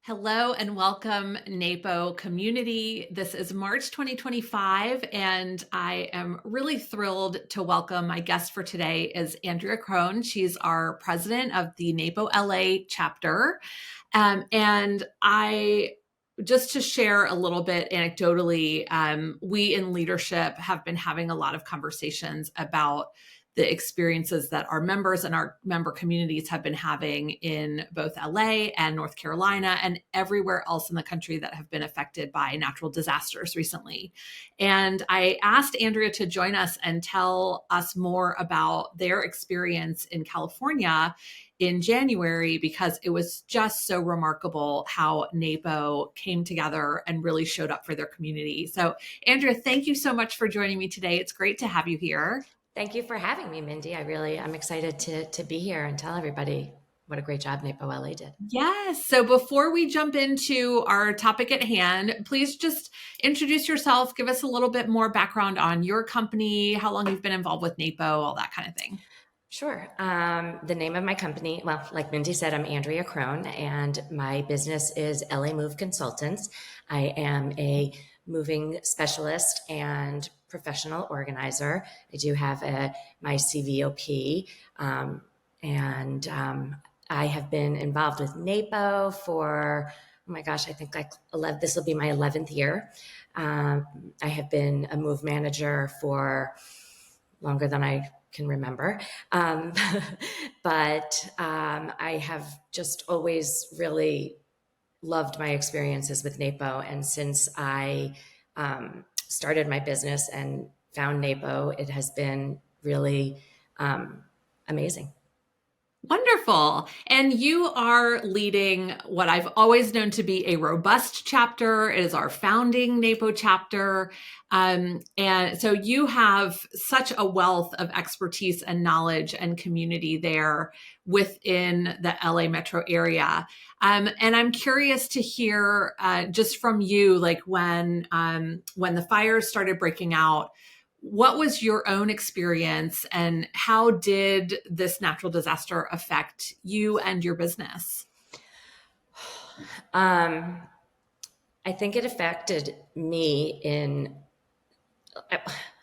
Hello and welcome, NAPO community. This is March 2025, and I am really thrilled to welcome my guest for today is Andrea Crone. She's our president of the NAPO LA chapter. And just to share a little bit anecdotally, we in leadership have been having a lot of conversations about the experiences that our members and our member communities have been having in both LA and North Carolina and everywhere else in the country that have been affected by natural disasters recently. And I asked Andrea to join us and tell us more about their experience in California in January, because it was just so remarkable how NAPO came together and really showed up for their community. So, Andrea, thank you so much for joining me today. It's great to have you here. Thank you for having me, Mindy. I'm excited to be here and tell everybody what a great job NAPO LA did. Yes. So before we jump into our topic at hand, please just introduce yourself, give us a little bit more background on your company, how long you've been involved with NAPO, all that kind of thing. Sure. The name of my company, well, like Mindy said, I'm Andrea Crone, and my business is LA Move Consultants. I am a moving specialist and professional organizer. I do have my CVOP, and I have been involved with NAPO for, oh my gosh, I think this will be my 11th year. I have been a move manager for longer than I can remember. But I have just always really loved my experiences with NAPO. And since I started my business and found NAPO, it has been really amazing. Wonderful. And you are leading what I've always known to be a robust chapter. It is our founding NAPO chapter. And so you have such a wealth of expertise and knowledge and community there within the LA metro area. And I'm curious to hear just from you, like when the fires started breaking out, what was your own experience and how did this natural disaster affect you and your business? I think it affected me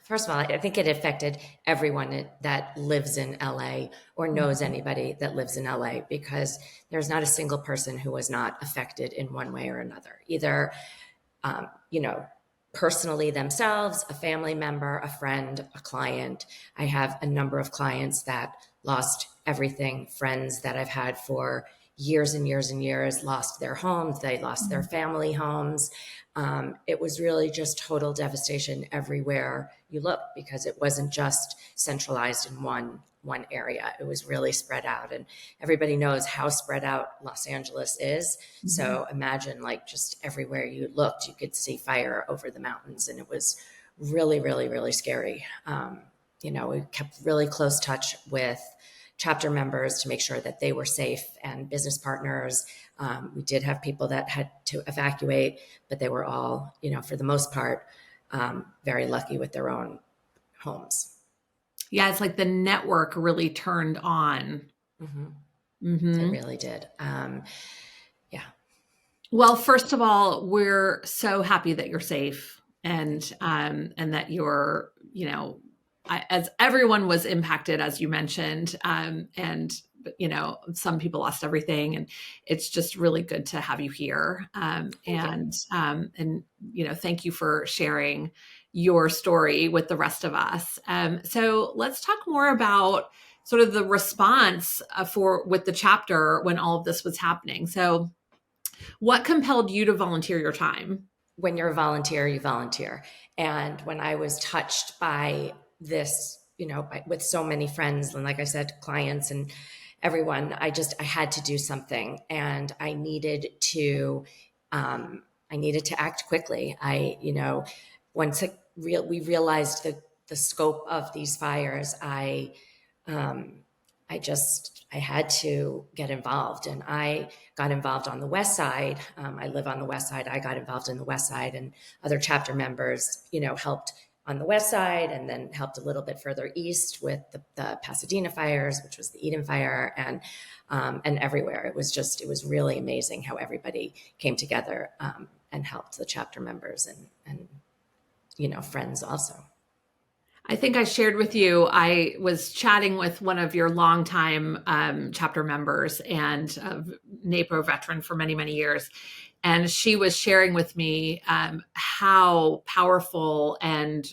first of all, I think it affected everyone that lives in LA or knows anybody that lives in LA, because there's not a single person who was not affected in one way or another, either, personally themselves, a family member, a friend, a client. I have a number of clients that lost everything, friends that I've had for years and years and years lost their homes, they lost their family homes. It was really just total devastation everywhere you look, because it wasn't just centralized in one area. It was really spread out, and everybody knows how spread out Los Angeles is. Mm-hmm. So imagine, like, just everywhere you looked, you could see fire over the mountains, and it was really, really, really scary. We kept really close touch with chapter members to make sure that they were safe, and business partners. We did have people that had to evacuate, but they were all, for the most part, very lucky with their own homes. Yeah, it's like the network really turned on. Mm-hmm. Mm-hmm. It really did. Yeah. Well, first of all, we're so happy that you're safe and that you're, as everyone was impacted, as you mentioned, and some people lost everything, and it's just really good to have you here. And thank you for sharing your story with the rest of us. So let's talk more about sort of the response with the chapter when all of this was happening. So what compelled you to volunteer your time? When you're a volunteer, you volunteer. And when I was touched by this, with so many friends, and like I said, clients and everyone, I had to do something, and I needed to act quickly. Once we realized the scope of these fires, I had to get involved, and I got involved on the West Side. I live on the West Side. I got involved in the West Side, and other chapter members, helped on the west side, and then helped a little bit further east with the Pasadena fires, which was the Eden fire, and everywhere. It was really amazing how everybody came together and helped the chapter members and friends also. I think I shared with you, I was chatting with one of your longtime chapter members and a NAPO veteran for many, many years. And she was sharing with me how powerful and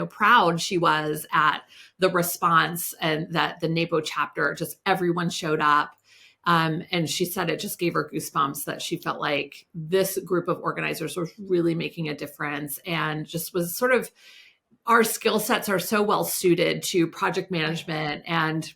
proud she was at the response, and that the NAPO chapter, just everyone showed up. And she said it just gave her goosebumps, that she felt like this group of organizers was really making a difference, and just was sort of, our skill sets are so well suited to project management and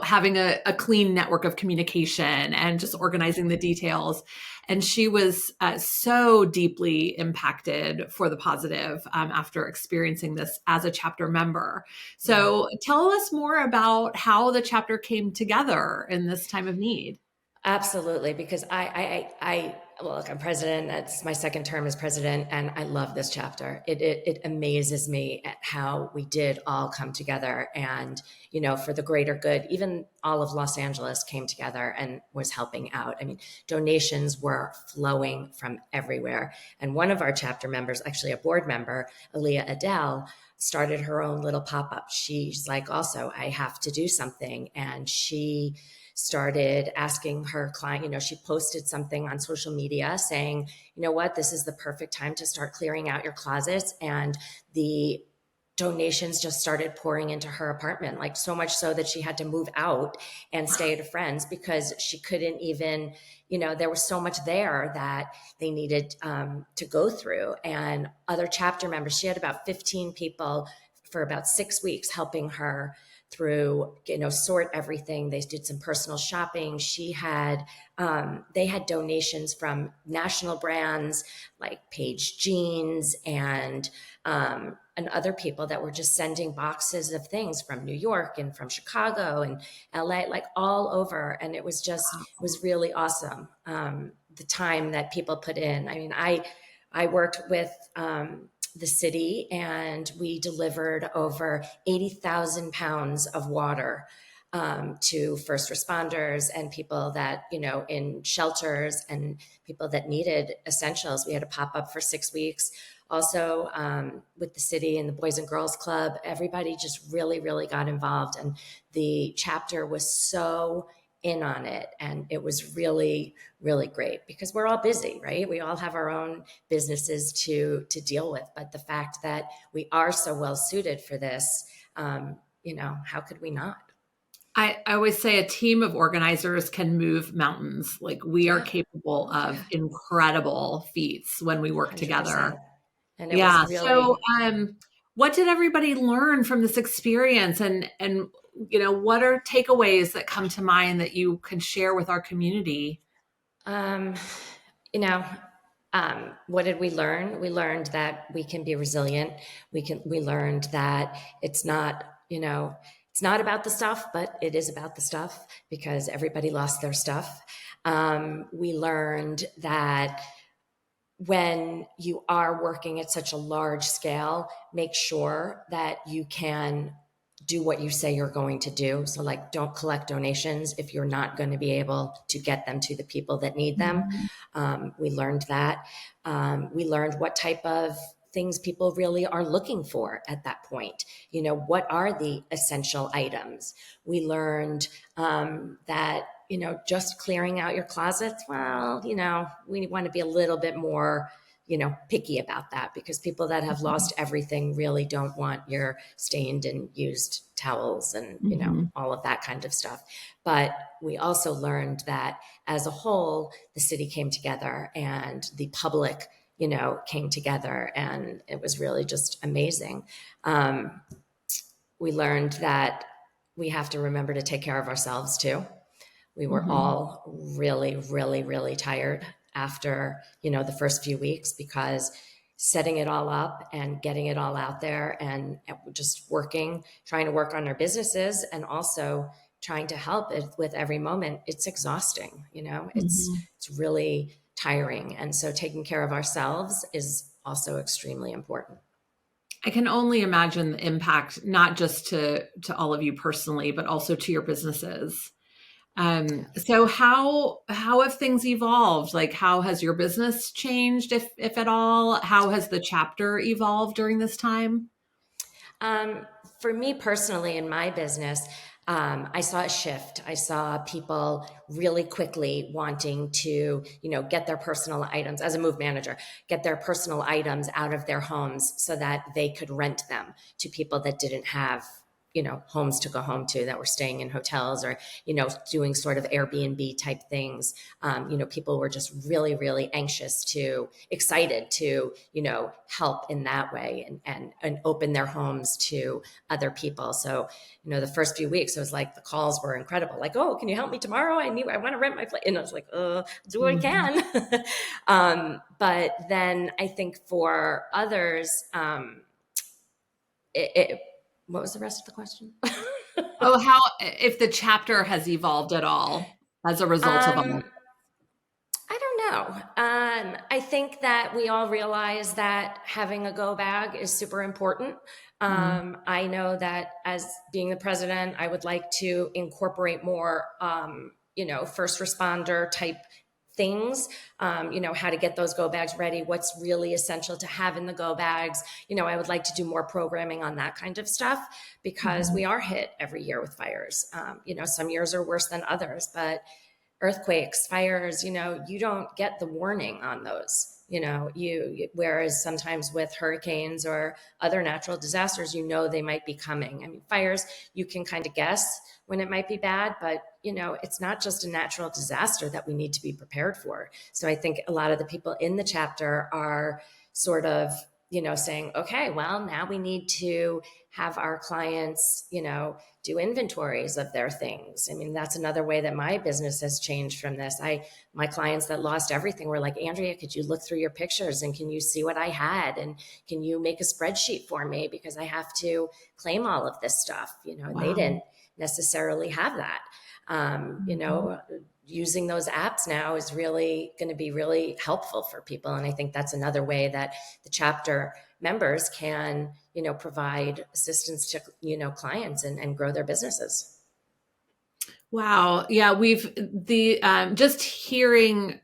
having a clean network of communication and just organizing the details. And she was so deeply impacted for the positive after experiencing this as a chapter member. So tell us more about how the chapter came together in this time of need. Absolutely, because well, look, I'm president. That's my second term as president, and I love this chapter. It amazes me at how we did all come together, and for the greater good. Even all of Los Angeles came together and was helping out. I mean, donations were flowing from everywhere, and one of our chapter members, actually a board member, Aaliyah Adele, started her own little pop up. She's like, also, I have to do something, and she started asking her client, she posted something on social media saying, you know what, this is the perfect time to start clearing out your closets. And the donations just started pouring into her apartment, like so much so that she had to move out and stay at a friend's because she couldn't even, there was so much there that they needed to go through. And other chapter members, she had about 15 people for about 6 weeks helping her through, sort everything. They did some personal shopping. They had donations from national brands like Paige Jeans and other people that were just sending boxes of things from New York and from Chicago and LA, like all over. And it was really awesome. The time that people put in. I mean, I worked with the city, and we delivered over 80,000 pounds of water to first responders and people that, in shelters and people that needed essentials. We had a pop up for 6 weeks. Also, with the city and the Boys and Girls Club, everybody just really, really got involved. And the chapter was so in on it. And it was really, really great because we're all busy, right? We all have our own businesses to deal with. But the fact that we are so well suited for this, how could we not? I always say a team of organizers can move mountains. Like, we are capable of incredible feats when we work 100%. together. And it was Yeah. really, So, what did everybody learn from this experience, and what are takeaways that come to mind that you can share with our community? um, you know, what did we learn? We learned that we can be resilient. We learned that it's not, it's not about the stuff, but it is about the stuff because everybody lost their stuff. We learned that when you are working at such a large scale, make sure that you can do what you say you're going to do. So, like, don't collect donations if you're not going to be able to get them to the people that need them. We learned that. We learned what type of things people really are looking for at that point. What are the essential items? We learned that, just clearing out your closets, well, we want to be a little bit more picky about that because people that have lost everything really don't want your stained and used towels and, all of that kind of stuff. But we also learned that as a whole, the city came together and the public, came together, and it was really just amazing. We learned that we have to remember to take care of ourselves too. We were all really, really, really tired after, the first few weeks because setting it all up and getting it all out there and just trying to work on our businesses and also trying to help it with every moment. It's exhausting, it's really tiring. And so taking care of ourselves is also extremely important. I can only imagine the impact, not just to all of you personally, but also to your businesses. So how have things evolved? Like, how has your business changed, if at all? How has the chapter evolved during this time? Um, for me personally, in my business, I saw a shift. I saw people really quickly wanting to, get their personal items as a move manager, get their personal items out of their homes so that they could rent them to people that didn't have, homes to go home to, that were staying in hotels or, doing sort of Airbnb type things. People were just really, really anxious excited to, help in that way and open their homes to other people. So, the first few weeks, it was like the calls were incredible. Like, oh, can you help me tomorrow? I want to rent my place. And I was like, I'll do what I Mhm. can. But then I think for others, it, it, what was the rest of the question? Oh, how if the chapter has evolved at all as a result of all? um, I don't know. I think that we all realize that having a go bag is super important. Mhm. I know that as being the president, I would like to incorporate more, first responder type things, how to get those go bags ready, what's really essential to have in the go bags. I would like to do more programming on that kind of stuff because Mhm. we are hit every year with fires. Some years are worse than others, but earthquakes, fires, you don't get the warning on those. Whereas sometimes with hurricanes or other natural disasters, they might be coming. I mean, fires, you can kind of guess when it might be bad, but it's not just a natural disaster that we need to be prepared for. So I think a lot of the people in the chapter are sort of, saying, okay, well, now we need to have our clients, do inventories of their things. I mean, that's another way that my business has changed from this. My clients that lost everything were like, Andrea, could you look through your pictures and can you see what I had? And can you make a spreadsheet for me? Because I have to claim all of this stuff, and they Wow. didn't necessarily have that. Mhm. Using those apps now is really going to be really helpful for people. And I think that's another way that the chapter members can, provide assistance to, clients and grow their businesses. Wow. Yeah, we've the just hearing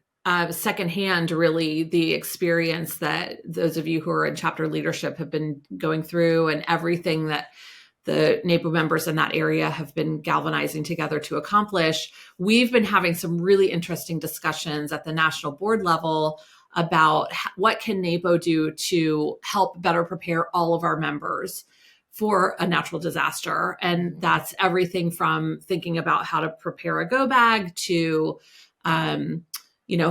secondhand really the experience that those of you who are in chapter leadership have been going through and everything that the NAPO members in that area have been galvanizing together to accomplish. We've been having some really interesting discussions at the national board level about what can NAPO do to help better prepare all of our members for a natural disaster. And Mm-hmm. that's everything from thinking about how to prepare a go bag to um,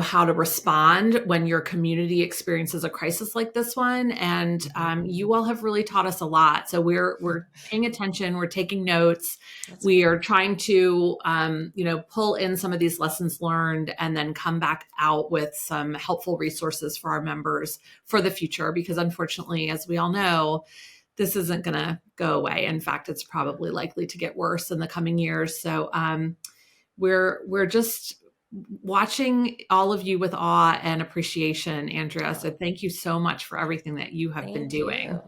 how to respond when your community experiences a crisis like this one. And you all have really taught us a lot. So we're paying attention, we're taking notes, That's we are great. trying to pull in some of these lessons learned and then come back out with some helpful resources for our members for the future. Because unfortunately, as we all know, this isn't going to go away. In fact, it's probably likely to get worse in the coming years. So we're just watching all of you with awe and appreciation, Andrea. Oh, So thank you so much for everything that you have been thank you. doing.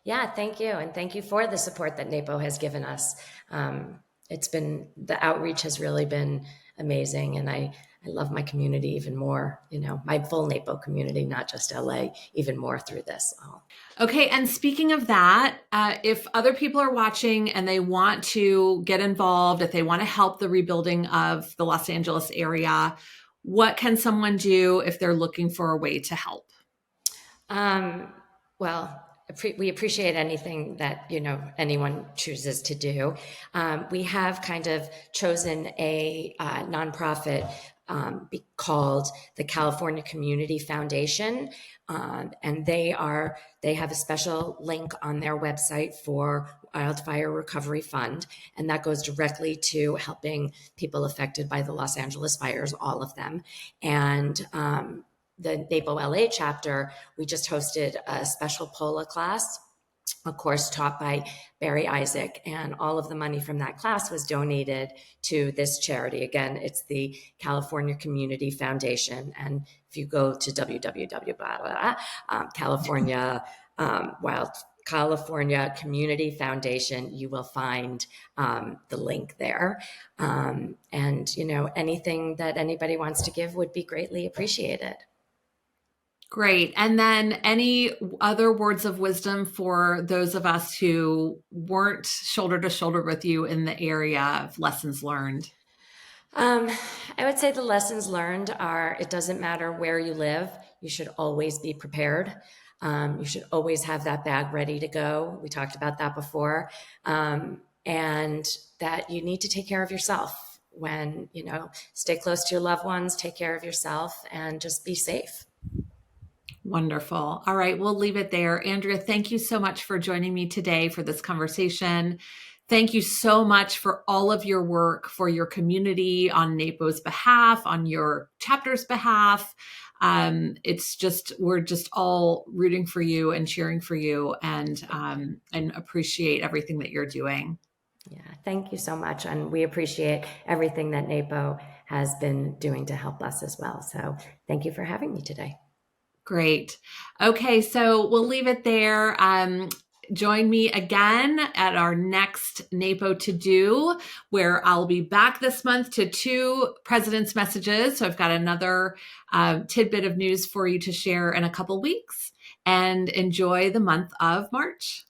Yeah, thank you. And thank you for the support that NAPO has given us. The outreach has really been amazing. And I love my community even more, my full NAPO community, not just LA, even more through this. Oh. Okay, and speaking of that, if other people are watching and they want to get involved, if they want to help the rebuilding of the Los Angeles area, what can someone do if they're looking for a way to help? Um, well, we appreciate anything that anyone chooses to do. We have kind of chosen a nonprofit called the California Community Foundation, and they have a special link on their website for Wildfire Recovery Fund, and that goes directly to helping people affected by the Los Angeles fires, all of them, and the NAPO LA chapter, we just hosted a special POLA class, a course taught by Barry Isaac, and all of the money from that class was donated to this charity. Again, it's the California Community Foundation. And if you go to www.california California Community Foundation. You will find the link there. And, anything that anybody wants to give would be greatly appreciated. Great. And then any other words of wisdom for those of us who weren't shoulder to shoulder with you in the area of lessons learned? Um, I would say the lessons learned are it doesn't matter where you live, you should always be prepared. You should always have that bag ready to go. We talked about that before. And that you need to take care of yourself when, stay close to your loved ones, take care of yourself, and just be safe. Wonderful. All right, we'll leave it there. Andrea, thank you so much for joining me today for this conversation. Thank you so much for all of your work for your community on NAPO's behalf, on your chapter's behalf. We're just all rooting for you and cheering for you, and appreciate everything that you're doing. Yeah, thank you so much. And we appreciate everything that NAPO has been doing to help us as well. So thank you for having me today. Great. Okay, so we'll leave it there. Join me again at our next NAPO to do, where I'll be back this month to 2 president's messages. So I've got another tidbit of news for you to share in a couple weeks, and enjoy the month of March.